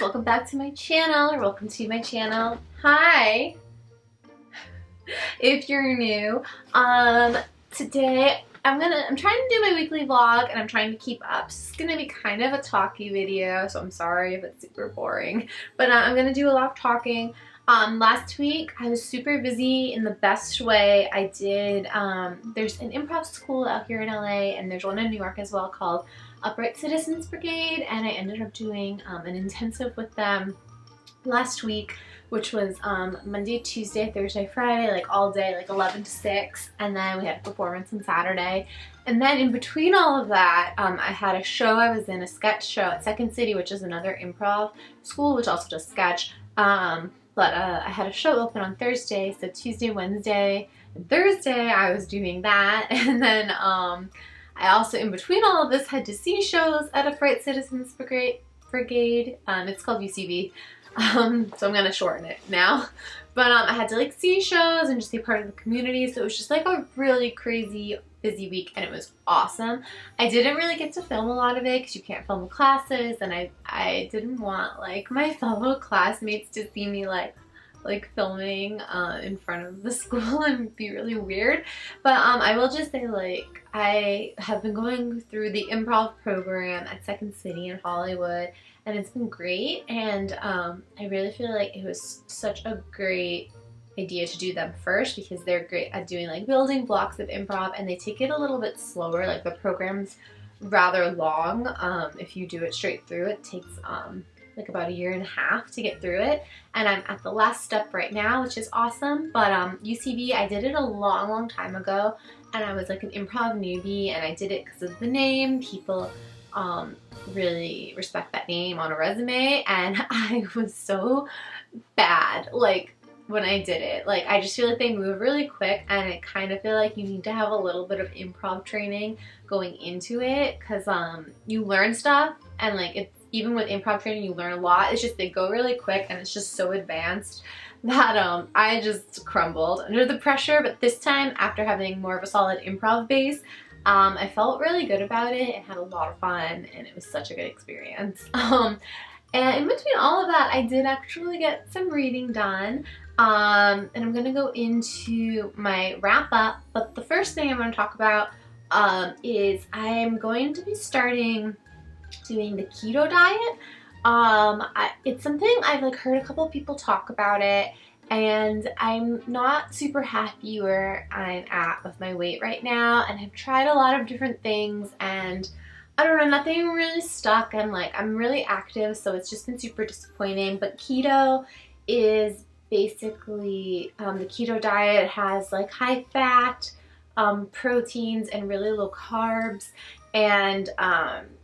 welcome back to my channel, or welcome to my channel. Hi, if you're new. Today I'm trying to do my weekly vlog and I'm trying to keep up. This is gonna be kind of a talky video, so I'm sorry if it's super boring, but I'm gonna do a lot of talking. Last week I was super busy in the best way. I did, there's an improv school out here in LA and there's one in New York as well called Upright Citizens Brigade, and I ended up doing an intensive with them last week, which was Monday, Tuesday, Thursday, Friday, like all day, like 11 to 6, and then we had a performance on Saturday. And then in between all of that, I had a show. I was in a sketch show at Second City, which is another improv school, which also does sketch. But I had a show open on Thursday, so Tuesday, Wednesday, and Thursday I was doing that. And then I also, in between all of this, had to see shows at Upright Citizens Brigade. It's called UCB, so I'm going to shorten it now. But I had to like see shows and just be part of the community, so it was just like a really crazy busy week, and it was awesome. I didn't really get to film a lot of it because you can't film classes, and I didn't want like my fellow classmates to see me like filming in front of the school and be really weird. But I will just say, like, I have been going through the improv program at Second City in Hollywood, and it's been great, and I really feel like it was such a great idea to do them first because they're great at doing like building blocks of improv, and they take it a little bit slower. Like the program's rather long. If you do it straight through, it takes like about 1.5 years to get through it, and I'm at the last step right now, which is awesome. But UCB, I did it a long time ago, and I was like an improv newbie, and I did it because of the name. People really respect that name on a resume, and I was so bad like when I did it. Like, I just feel like they move really quick, and I kind of feel like you need to have a little bit of improv training going into it, because you learn stuff, and like it's, even with improv training you learn a lot. It's just they go really quick, and it's just so advanced that I just crumbled under the pressure. But this time, after having more of a solid improv base, I felt really good about it and had a lot of fun, and it was such a good experience. And in between all of that, I did actually get some reading done, and I'm going to go into my wrap up. But the first thing I'm going to talk about is I'm going to be starting doing the keto diet. It's something I've like heard a couple people talk about it, and I'm not super happy where I'm at with my weight right now, and I've tried a lot of different things, and I don't know, nothing really stuck, and like I'm really active, so it's just been super disappointing. But keto is basically the keto diet has like high fat, proteins, and really low carbs, and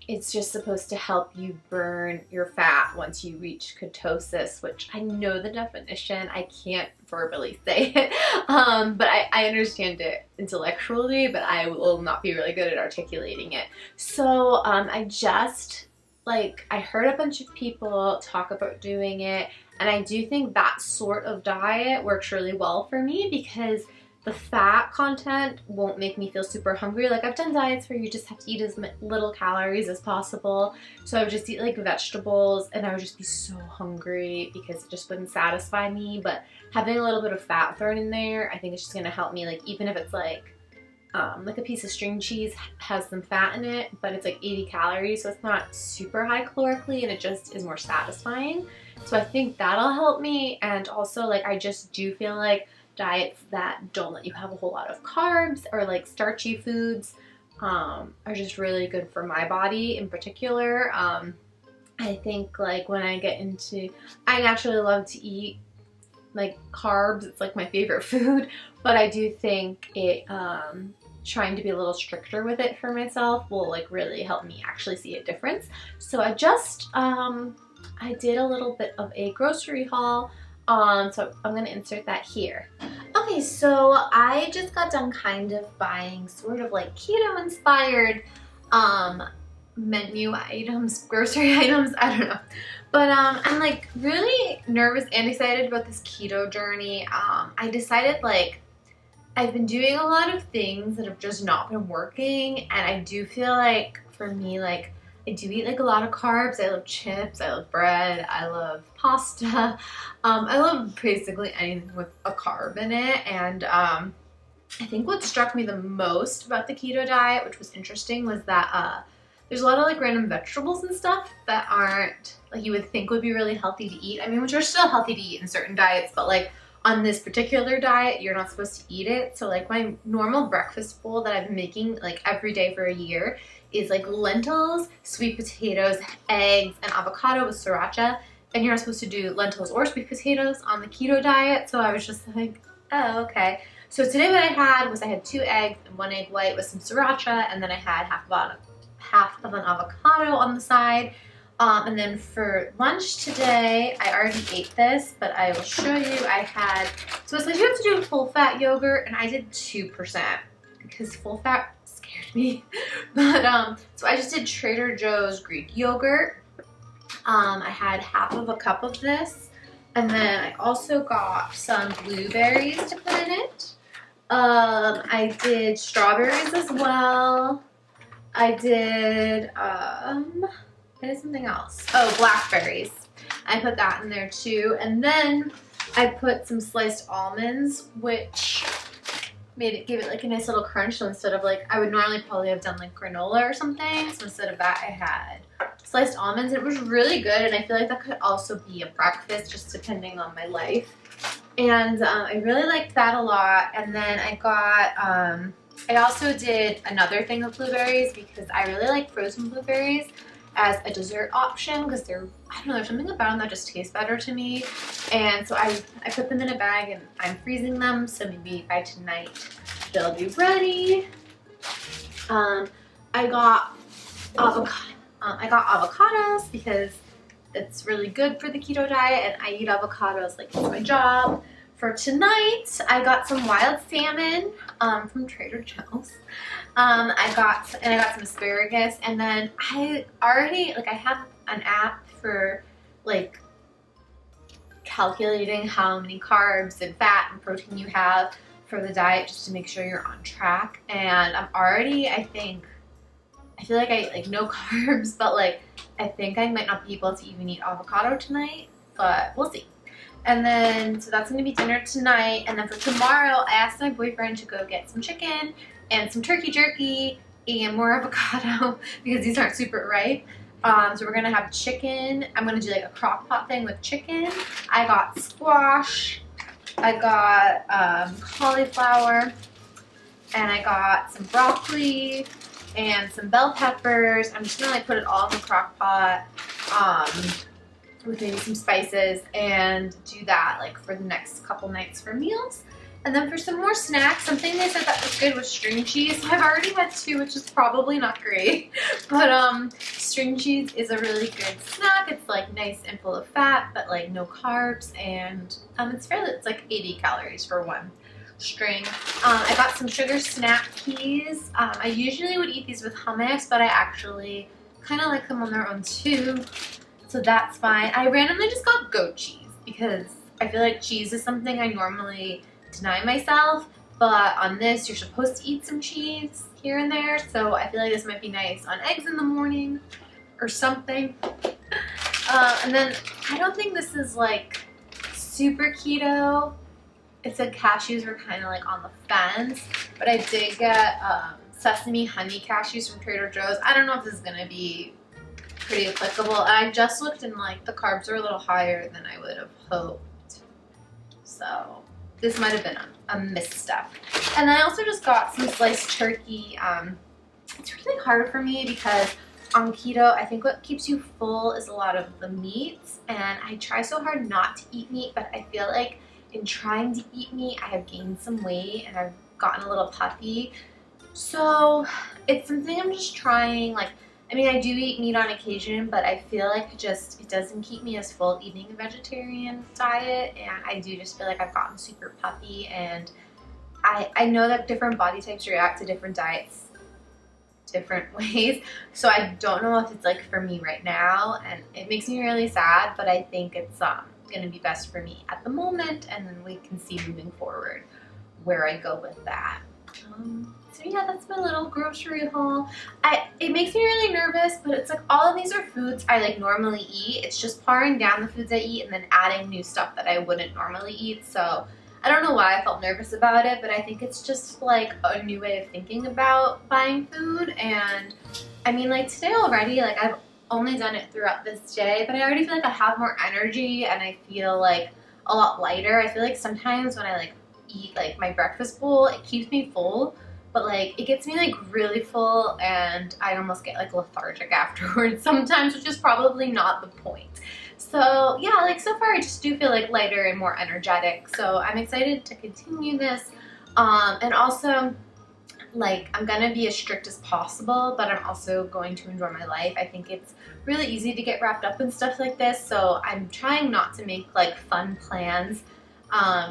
it's just supposed to help you burn your fat once you reach ketosis, which I know the definition. I can't verbally say it, but I understand it intellectually, but I will not be really good at articulating it. So I just, like, I heard a bunch of people talk about doing it, and I do think that sort of diet works really well for me because the fat content won't make me feel super hungry. Like, I've done diets where you just have to eat as little calories as possible. So I would just eat like vegetables, and I would just be so hungry because it just wouldn't satisfy me. But having a little bit of fat thrown in there, I think it's just gonna help me. Like, even if it's like a piece of string cheese has some fat in it, but it's like 80 calories, so it's not super high calorically, and it just is more satisfying. So I think that'll help me. And also, like, I just do feel like diets that don't let you have a whole lot of carbs or like starchy foods are just really good for my body in particular. I think like when I get into, I naturally love to eat like carbs. It's like my favorite food, but I do think it trying to be a little stricter with it for myself will like really help me actually see a difference. So I just I did a little bit of a grocery haul. So I'm going to insert that here. Okay, so I just got done kind of buying sort of like keto inspired menu items, grocery items, I don't know. But I'm like really nervous and excited about this keto journey. I decided like I've been doing a lot of things that have just not been working, and I do feel like for me, like I do eat like a lot of carbs. I love chips, I love bread, I love pasta. I love basically anything with a carb in it. And I think what struck me the most about the keto diet, which was interesting, was that there's a lot of like random vegetables and stuff that aren't like you would think would be really healthy to eat. I mean, which are still healthy to eat in certain diets, but like on this particular diet, you're not supposed to eat it. So like my normal breakfast bowl that I've been making like every day for a year is like lentils, sweet potatoes, eggs, and avocado with sriracha. And you're not supposed to do lentils or sweet potatoes on the keto diet. So I was just like, oh, okay. So today what I had was I had 2 eggs and 1 egg white with some sriracha, and then I had half of an avocado on the side. And then for lunch today, I already ate this, but I will show you. So it's like you have to do full fat yogurt, and I did 2% because full fat scared me. But so I just did Trader Joe's Greek yogurt. I had half of a cup of this, and then I also got some blueberries to put in it. I did strawberries as well. I did something else. Oh, blackberries. I put that in there too. And then I put some sliced almonds, which gave it like a nice little crunch. So instead of like, I would normally probably have done like granola or something. So instead of that, I had sliced almonds. It was really good. And I feel like that could also be a breakfast, just depending on my life. And I really liked that a lot. And then I got, I also did another thing of blueberries because I really like frozen blueberries as a dessert option because I don't know, there's something about them that just tastes better to me. And so I put them in a bag and I'm freezing them, so maybe by tonight they'll be ready. I got avocados because it's really good for the keto diet, and I eat avocados like it's my job. For tonight, I got some wild salmon from Trader Joe's. I got some asparagus, and then I have an app for like calculating how many carbs and fat and protein you have for the diet just to make sure you're on track. And I'm already, I feel like I like no carbs, but like I think I might not be able to even eat avocado tonight, but we'll see. And then, so that's going to be dinner tonight. And then for tomorrow, I asked my boyfriend to go get some chicken and some turkey jerky and more avocado because these aren't super ripe. So we're going to have chicken. I'm going to do like a crock pot thing with chicken. I got squash. I got cauliflower. And I got some broccoli and some bell peppers. I'm just going to like put it all in the crock pot. With maybe some spices and do that like for the next couple nights for meals. And then for some more snacks, something they said that was good was string cheese. I've already had 2, which is probably not great, but string cheese is a really good snack. It's like nice and full of fat, but like no carbs, and it's like 80 calories for 1 string. I got some sugar snap peas. I usually would eat these with hummus, but I actually kind of like them on their own too. So that's fine. I randomly just got goat cheese because I feel like cheese is something I normally deny myself, but on this you're supposed to eat some cheese here and there, so I feel like this might be nice on eggs in the morning or something. And then I don't think this is like super keto. It said cashews were kind of like on the fence, but I did get sesame honey cashews from Trader Joe's. I don't know if this is going to be pretty applicable. I just looked and like the carbs are a little higher than I would have hoped. So this might have been a misstep. And I also just got some sliced turkey. It's really hard for me because on keto, I think what keeps you full is a lot of the meats. And I try so hard not to eat meat, but I feel like in trying to eat meat, I have gained some weight and I've gotten a little puffy. So it's something I'm just trying. Like, I mean, I do eat meat on occasion, but I feel like it doesn't keep me as full eating a vegetarian diet, and I do just feel like I've gotten super puffy, and I know that different body types react to different diets different ways, so I don't know if it's like for me right now, and it makes me really sad, but I think it's going to be best for me at the moment, and then we can see moving forward where I go with that. So So yeah, that's my little grocery haul. It makes me really nervous, but it's like all of these are foods I like normally eat. It's just paring down the foods I eat and then adding new stuff that I wouldn't normally eat. So I don't know why I felt nervous about it, but I think it's just like a new way of thinking about buying food. And I mean, like today already, like I've only done it throughout this day, but I already feel like I have more energy and I feel like a lot lighter. I feel like sometimes when I like eat like my breakfast bowl, it keeps me full, but like it gets me like really full and I almost get like lethargic afterwards sometimes, which is probably not the point. So yeah, like so far I just do feel like lighter and more energetic. So I'm excited to continue this. And also like I'm gonna be as strict as possible, but I'm also going to enjoy my life. I think it's really easy to get wrapped up in stuff like this, so I'm trying not to make like fun plans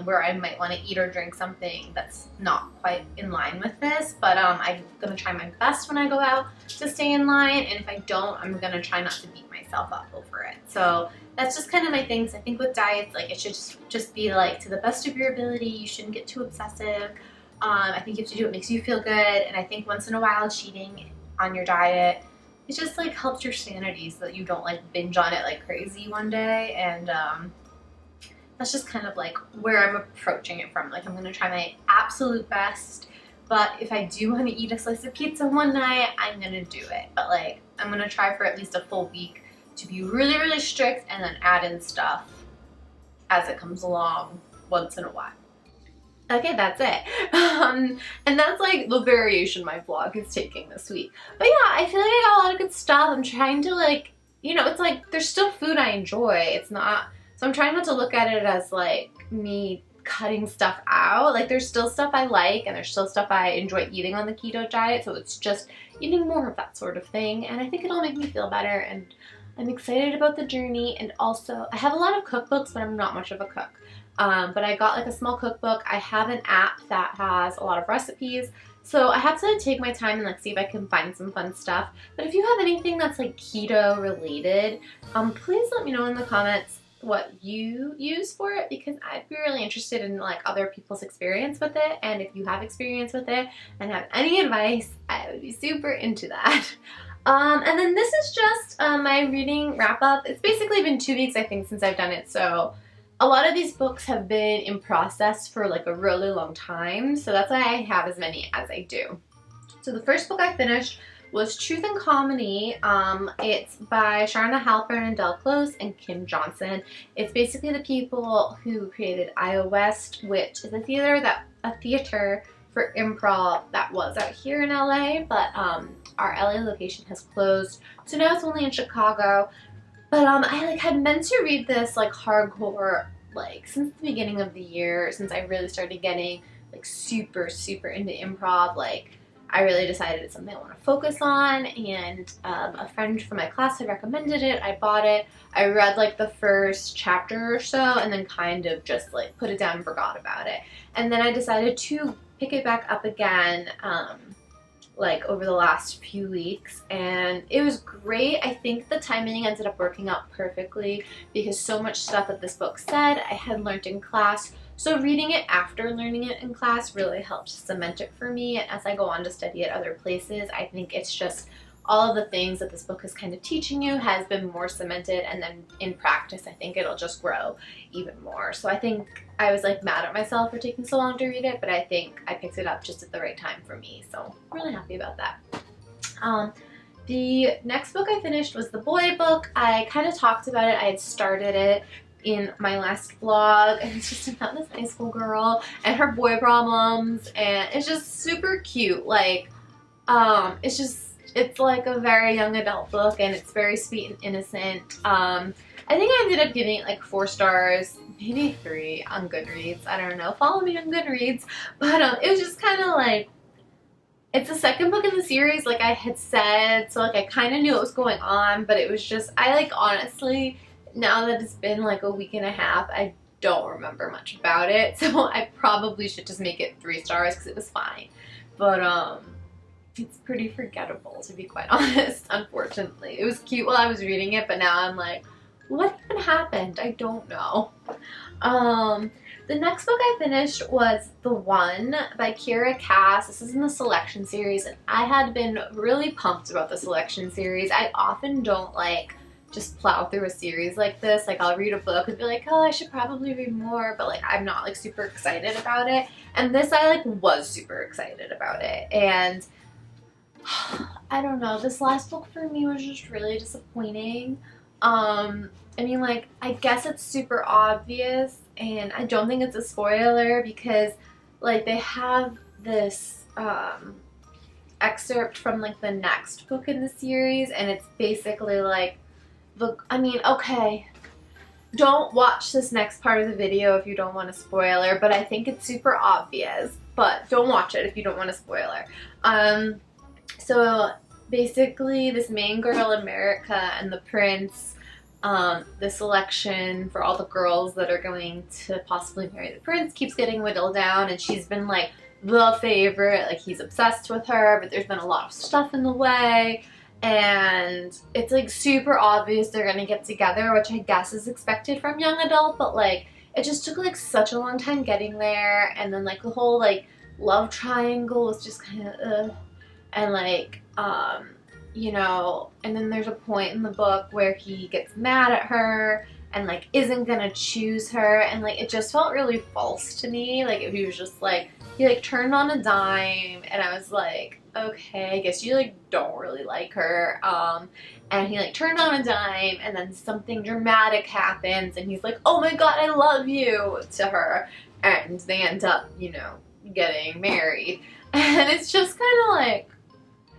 where I might want to eat or drink something that's not quite in line with this, but I'm gonna try my best when I go out to stay in line, and if I don't, I'm gonna try not to beat myself up over it. So that's just kind of my things. I think with diets, like it should just be like to the best of your ability. You shouldn't get too obsessive. I think you have to do what makes you feel good, and I think once in a while cheating on your diet, it just like helps your sanity so that you don't like binge on it like crazy one day. And that's just kind of like where I'm approaching it from. Like I'm gonna try my absolute best, but if I do want to eat a slice of pizza one night, I'm gonna do it. But like I'm gonna try for at least a full week to be really, really strict and then add in stuff as it comes along once in a while. Okay, that's it. And that's like the variation my vlog is taking this week. But yeah, I feel like I got a lot of good stuff. I'm trying to like, you know, it's like there's still food I enjoy. It's not, so I'm trying not to look at it as like me cutting stuff out. Like there's still stuff I like and there's still stuff I enjoy eating on the keto diet. So it's just eating more of that sort of thing. And I think it'll make me feel better, and I'm excited about the journey. And also I have a lot of cookbooks, but I'm not much of a cook. But I got like a small cookbook. I have an app that has a lot of recipes, so I have to take my time and like see if I can find some fun stuff. But if you have anything that's like keto related, please let me know in the comments what you use for it, because I'd be really interested in like other people's experience with it. And if you have experience with it and have any advice, I would be super into that. And then this is just my reading wrap up. It's basically been 2 weeks I think since I've done it, so a lot of these books have been in process for like a really long time, so that's why I have as many as I do. So the first book I finished was Truth and Comedy. It's by Sharna Halpern and Del Close and Kim Johnson. It's basically the people who created Iowa West, which is a theater for improv that was out here in LA, but our LA location has closed, so now it's only in Chicago. But I like had meant to read this like hardcore like since the beginning of the year, since I really started getting like super into improv. Like I really decided it's something I want to focus on, and a friend from my class had recommended it. I bought it. I read like the first chapter or so and then kind of just like put it down and forgot about it. And then I decided to pick it back up again like over the last few weeks, and it was great. I think the timing ended up working out perfectly because so much stuff that this book said I had learned in class, so reading it after learning it in class really helped cement it for me. And as I go on to study at other places, I think it's just all of the things that this book is kind of teaching you has been more cemented, and then in practice I think it'll just grow even more. So I think I was like mad at myself for taking so long to read it, but I think I picked it up just at the right time for me, so I'm really happy about that. The next book I finished was the boy book. I kind of talked about it. I had started it in my last vlog, and it's just about this high school girl and her boy problems, and it's just super cute. Like it's like a very young adult book, and it's very sweet and innocent. I think I ended up giving it like 4 stars, maybe 3 on Goodreads. I don't know. Follow me on Goodreads. But it was just kind of like, it's the second book in the series, like I had said, so like I kind of knew what was going on, but it was just, I like honestly, now that it's been like a week and a half, I don't remember much about it. So I probably should just make it 3 stars because it was fine. But it's pretty forgettable, to be quite honest, unfortunately. It was cute while I was reading it, but now I'm like, what even happened? I don't know. The next book I finished was The One by Kiera Cass. This is in the Selection series, and I had been really pumped about the Selection series. I often don't like just plow through a series like this. Like, I'll read a book and be like, oh, I should probably read more, but like I'm not like super excited about it. And this, I like was super excited about it. And I don't know, this last book for me was just really disappointing. I mean, like, I guess it's super obvious, and I don't think it's a spoiler because, like, they have this excerpt from, like, the next book in the series, and it's basically, like, okay, don't watch this next part of the video if you don't want a spoiler, but I think it's super obvious, but don't watch it if you don't want a spoiler. So, basically, this main girl, America, and the prince, the selection for all the girls that are going to possibly marry the prince keeps getting whittled down, and she's been like the favorite, like he's obsessed with her, but there's been a lot of stuff in the way, and it's like super obvious they're gonna get together, which I guess is expected from young adult, but like it just took like such a long time getting there, and then like the whole like love triangle was just kind of and like you know, and then there's a point in the book where he gets mad at her and like isn't gonna choose her, and like it just felt really false to me. Like he was just like, he like turned on a dime, and I was like, okay, I guess you like don't really like her. And he like turned on a dime, and then something dramatic happens, and he's like, oh my god, I love you to her, and they end up, you know, getting married. And it's just kind of like,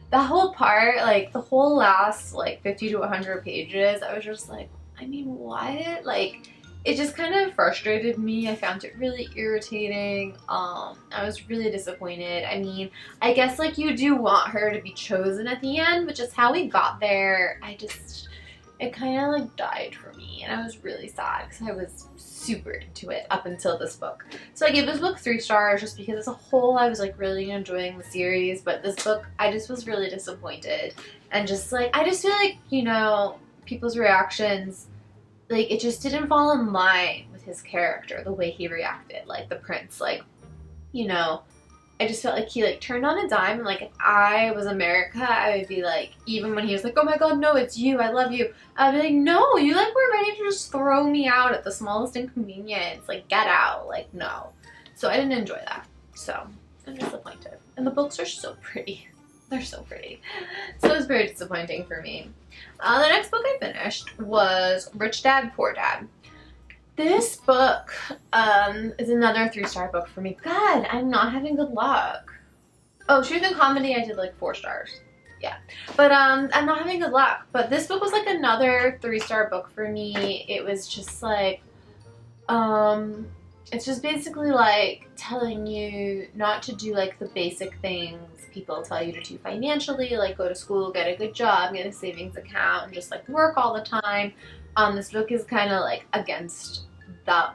that whole part, like the whole last like 50 to 100 pages, I was just like, I mean, what? Like, it just kind of frustrated me. I found it really irritating. I was really disappointed. I mean, I guess like you do want her to be chosen at the end, but just how we got there, it kind of like died for me, and I was really sad because I was super into it up until this book. So I gave this book 3 stars just because as a whole I was like really enjoying the series, but this book I just was really disappointed, and just like I just feel like, you know, people's reactions, like it just didn't fall in line with his character, the way he reacted, like the prince, like, you know, I just felt like he like turned on a dime, and like if I was America, I would be like, even when he was like, oh my god, no, it's you, I love you, I'd be like, no, you like were ready to just throw me out at the smallest inconvenience, like get out, like no. So I didn't enjoy that, so I'm disappointed. And the books are so pretty. They're so pretty. So it was very disappointing for me. The next book I finished was Rich Dad, Poor Dad. This book is another 3-star book for me. God, I'm not having good luck. Oh, Truth and Comedy, I did like 4 stars. Yeah. But I'm not having good luck. But this book was like another 3-star book for me. It was just like, it's just basically like telling you not to do like the basic things people tell you to do financially, like go to school, get a good job, get a savings account, and just like work all the time. This book is kind of like against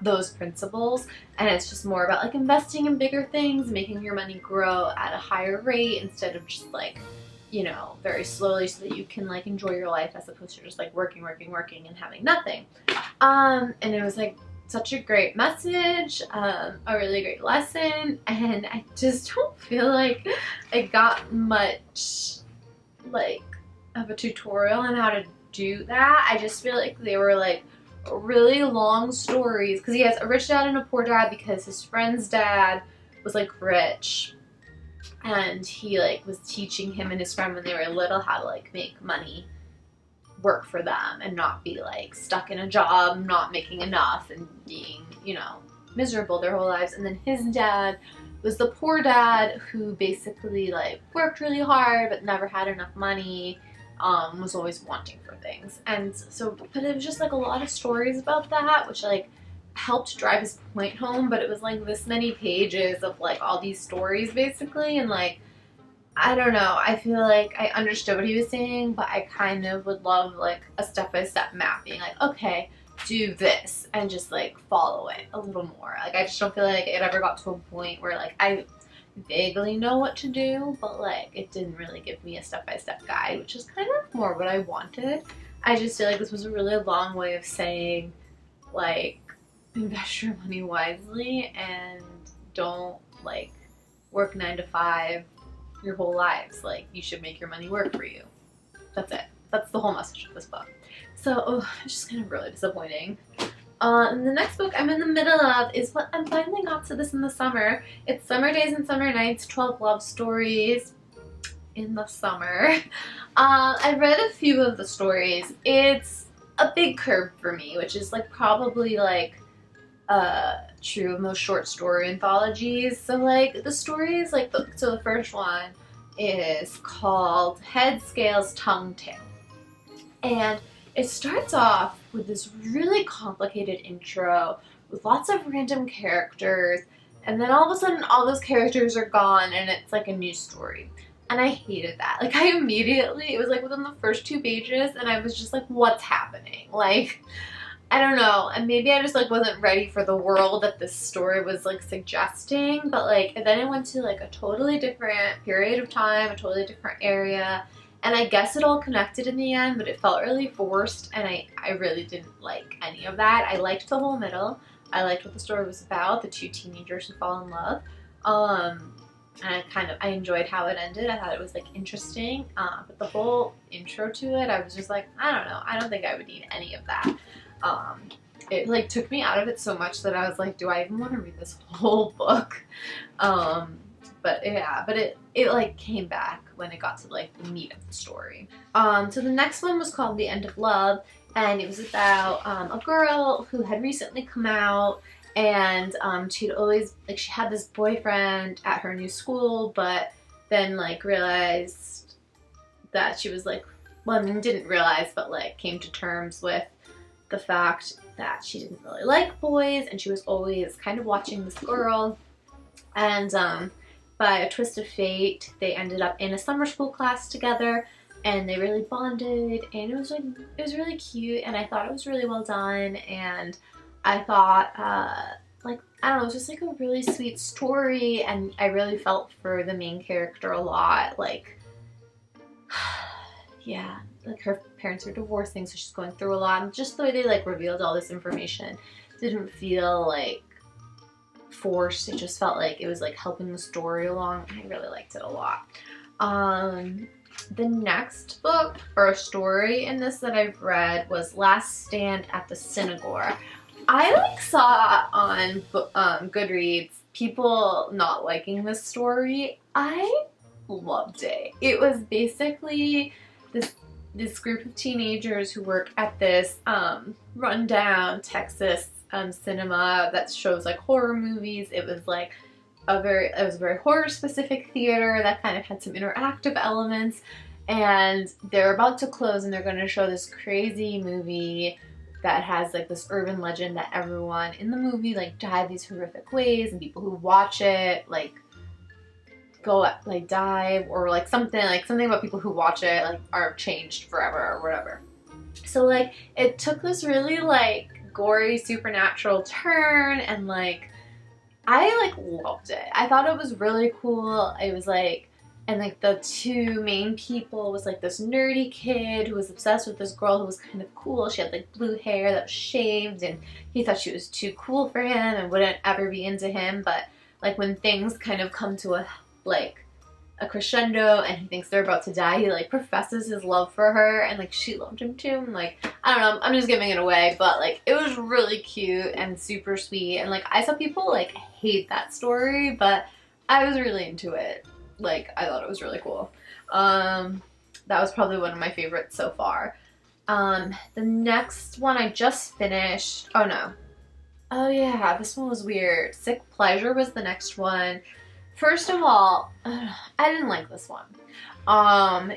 those principles, and it's just more about like investing in bigger things, making your money grow at a higher rate instead of just like, you know, very slowly, so that you can like enjoy your life as opposed to just like working and having nothing. And it was like such a great message, a really great lesson, and I just don't feel like I got much like of a tutorial on how to do that. I just feel like they were like really long stories, because he has a rich dad and a poor dad because his friend's dad was like rich, and he like was teaching him and his friend when they were little how to like make money work for them and not be like stuck in a job not making enough and being, you know, miserable their whole lives. And then his dad was the poor dad who basically like worked really hard but never had enough money, was always wanting for things. And so, but it was just like a lot of stories about that, which like helped drive his point home, but it was like this many pages of like all these stories basically, and like I don't know, I feel like I understood what he was saying, but I kind of would love like a step-by-step mapping, like okay, do this, and just like follow it a little more. Like I just don't feel like it ever got to a point where like I vaguely know what to do, but like it didn't really give me a step-by-step guide, which is kind of more what I wanted I just feel like this was a really long way of saying, like, invest your money wisely and don't, like, work 9 to 5 your whole lives. Like, you should make your money work for you. That's it. That's the whole message of this book. So, it's just kind of really disappointing. And the next book I'm in the middle of is what I'm finally got to this in the summer. It's Summer Days and Summer Nights, 12 Love Stories in the Summer. I've read a few of the stories. It's a big curve for me, which is like probably like true of most short story anthologies. So like the stories, like the first one is called Head, Scales, Tongue, Tail. And it starts off with this really complicated intro with lots of random characters, and then all of a sudden all those characters are gone and it's like a new story. And I hated that. Like, I immediately, it was like within the first 2 pages, and I was just like, what's happening? Like, I don't know. And maybe I just like wasn't ready for the world that this story was like suggesting, but like, and then it went to like a totally different period of time, a totally different area. And I guess it all connected in the end, but it felt really forced, and I really didn't like any of that. I liked the whole middle. I liked what the story was about, the 2 teenagers who fall in love. And I enjoyed how it ended. I thought it was like interesting, but the whole intro to it, I was just like, I don't know. I don't think I would need any of that. It like took me out of it so much that I was like, do I even want to read this whole book? But yeah, but it like came back when it got to like the meat of the story. So the next one was called The End of Love, and it was about a girl who had recently come out, and she'd always, like, she had this boyfriend at her new school, but then like realized that she was like, well, I mean, didn't realize, but like came to terms with the fact that she didn't really like boys, and she was always kind of watching this girl, and by a twist of fate, they ended up in a summer school class together, and they really bonded, and it was really cute, and I thought it was really well done, and I thought, like, I don't know, it was just like a really sweet story, and I really felt for the main character a lot, like, yeah, like her parents are divorcing, so she's going through a lot, and just the way they like revealed all this information didn't feel like forced. It just felt like it was like helping the story along, and I really liked it a lot. The next book or story in this that I've read was Last Stand at the Synagogue. I like saw on Goodreads people not liking this story. I loved it. It was basically this group of teenagers who work at this rundown Texas cinema that shows like horror movies. It was like a very horror specific theater that kind of had some interactive elements, and they're about to close, and they're going to show this crazy movie that has like this urban legend that everyone in the movie like died these horrific ways, and people who watch it like go like die, or like something about people who watch it like are changed forever or whatever. So like it took this really like gory supernatural turn, and like I like loved it. I thought it was really cool. It was like, and like the 2 main people was like this nerdy kid who was obsessed with this girl who was kind of cool. She had like blue hair that was shaved, and he thought she was too cool for him and wouldn't ever be into him. But like when things kind of come to a crescendo and he thinks they're about to die, he like professes his love for her, and like she loved him too. And like, I don't know, I'm just giving it away, but like it was really cute and super sweet, and like I saw people like hate that story, but I was really into it. Like, I thought it was really cool. That was probably one of my favorites so far. The next one I just finished. Oh no. Oh yeah, this one was weird. Sick Pleasure was the next one. First of all, I didn't like this one.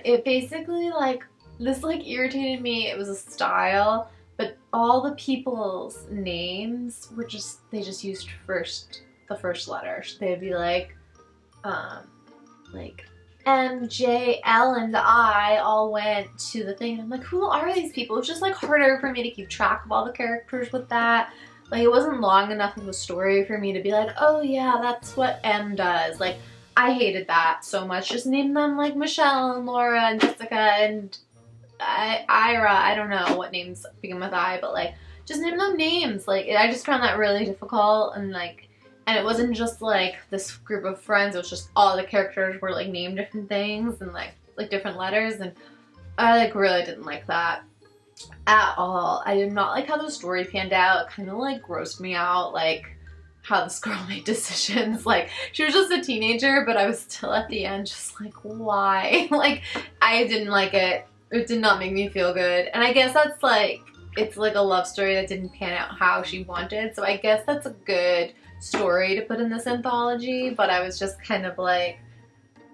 It basically like, this like irritated me. It was a style, but all the people's names were they just used the first letter. So they'd be like M, J, L, and I all went to the thing. And I'm like, who are these people? It was just like harder for me to keep track of all the characters with that. Like, it wasn't long enough of a story for me to be like, oh yeah, that's what M does. Like, I hated that so much. Just name them like Michelle and Laura and Jessica and Ira, I don't know what names begin with I, but like, just name them names. Like, I just found that really difficult, and like, and it wasn't just like this group of friends, it was just all the characters were like named different things and like different letters, and I like really didn't like that at all. I did not like how the story panned out. It kind of like grossed me out, like how this girl made decisions. Like, she was just a teenager, but I was still at the end just like, why? Like, I didn't like it. It did not make me feel good. And I guess that's like, it's like a love story that didn't pan out how she wanted. So I guess that's a good story to put in this anthology, but I was just kind of like,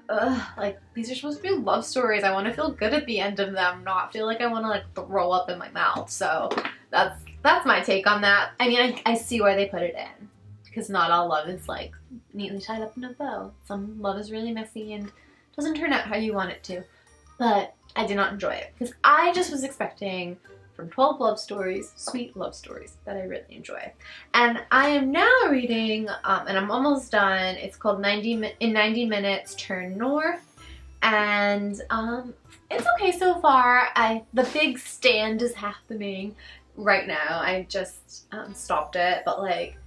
ugh, like, these are supposed to be love stories. I want to feel good at the end of them, not feel like I want to like throw up in my mouth. So that's my take on that. I mean, I see why they put it in, because not all love is like neatly tied up in a bow. Some love is really messy and doesn't turn out how you want it to. But I did not enjoy it, because I just was expecting from 12 love stories, sweet love stories that I really enjoy. And I am now reading, and I'm almost done, it's called 90 Minutes Turn North, and it's okay so far. The big stand is happening right now. I just stopped it, but like,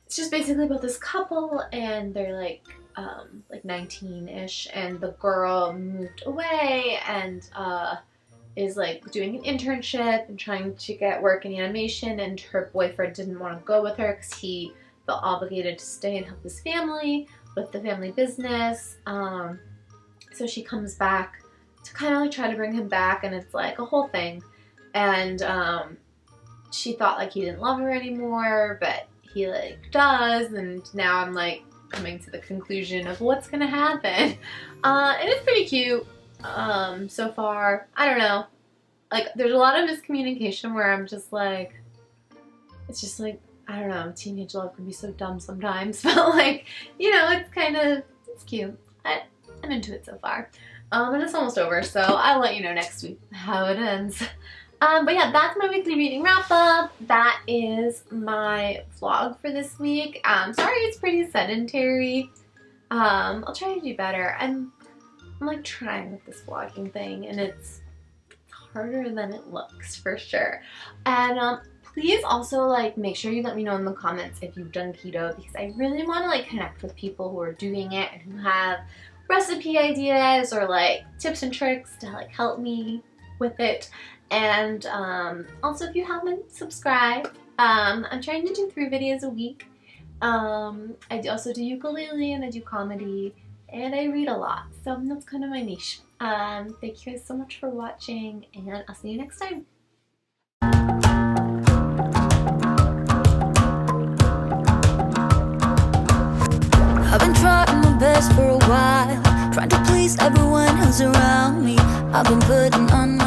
it's just basically about this couple, and they're like 19-ish, and the girl moved away and is like doing an internship and trying to get work in animation, and her boyfriend didn't want to go with her because he felt obligated to stay and help his family with the family business. So she comes back to kind of like try to bring him back, and it's like a whole thing. And she thought like he didn't love her anymore, but he like does, and now I'm like coming to the conclusion of what's gonna happen. And it's pretty cute so far. I don't know, like, there's a lot of miscommunication where I'm just like, it's just like, I don't know, teenage love can be so dumb sometimes, but like, you know, it's cute. I'm into it so far. And it's almost over, so I'll let you know next week how it ends. But yeah, that's my weekly reading wrap up. That is my vlog for this week. Sorry it's pretty sedentary. I'll try to do better. I'm like trying with this vlogging thing, and it's harder than it looks for sure. And please also like make sure you let me know in the comments if you've done keto, because I really want to like connect with people who are doing it and who have recipe ideas or like tips and tricks to like help me with it. And also, if you haven't subscribed, I'm trying to do 3 videos a week. I also do ukulele, and I do comedy, and I read a lot, so that's kind of my niche. Thank you guys so much for watching, and I'll see you next time. I've been trying my best for a while, trying to please everyone who's around me. I've been putting on